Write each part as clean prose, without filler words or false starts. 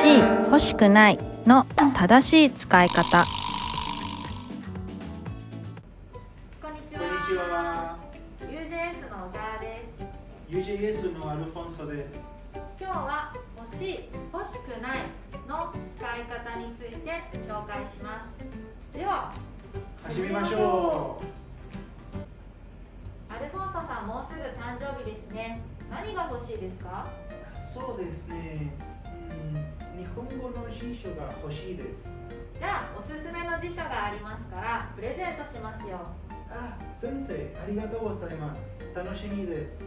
しい、欲しくないの正しい使い方。こんにちこんにちは。は。UJS の小沢です。 UJS のアルフォンソです。今日は欲しい、欲しくないの使い方について紹介します。では始めましょアルフォンソさん、もうすぐ誕生日ですね。何が欲しいですか？う。そうですね。日本語の辞書が欲しいです。じゃあおすすめの辞書がありますからプレゼントしますよ。あ、先生、ありがとうございます。楽しみです。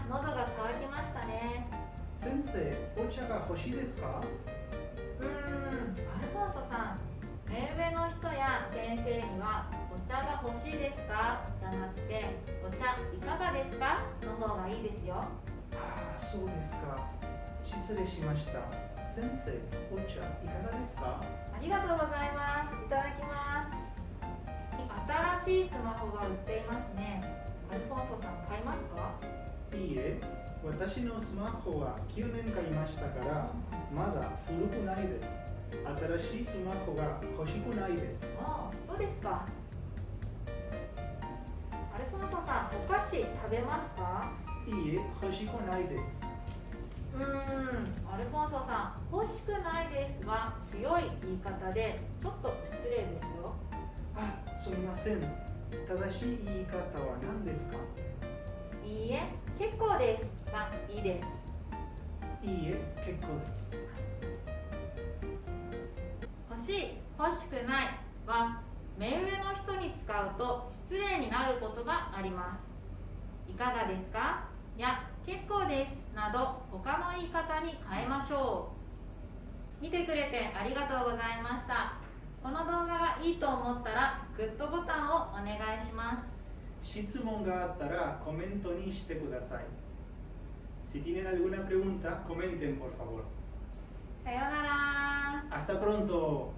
喉が渇きましたね。先生、お茶が欲しいですか？アルフォンソさん、目上の人や先生にはお茶が欲しいですかじゃなくて、お茶いかがですかの方がいいですよ。そうですか。失礼しました。先生、お茶いかがですか？ありがとうございます。いただきます。新しいスマホが売っていますね。アルフォンソさん、買いますか？いいえ、私のスマホは9年買いましたから、まだ古くないです。新しいスマホが欲しくないです。そうですか。アルフォンソさん、お菓子食べますか？いいえ、欲しくないです。アルフォンソさん、欲しくないですは強い言い方でちょっと失礼ですよ。すみません。正しい言い方は何ですか？いいえ、結構ですがいいです。いいえ、結構です。欲しい、欲しくないは目上の人に使うと失礼になることがあります。いかがですか？や結構ですなど他の言い方に変えましょう。見てくれてありがとうございました。この動画がいいと思ったらグッドボタンをお願いします。質問があったらコメントにしてください。Si tienen alguna pregunta, comenten por favor. さようなら。Hasta pronto.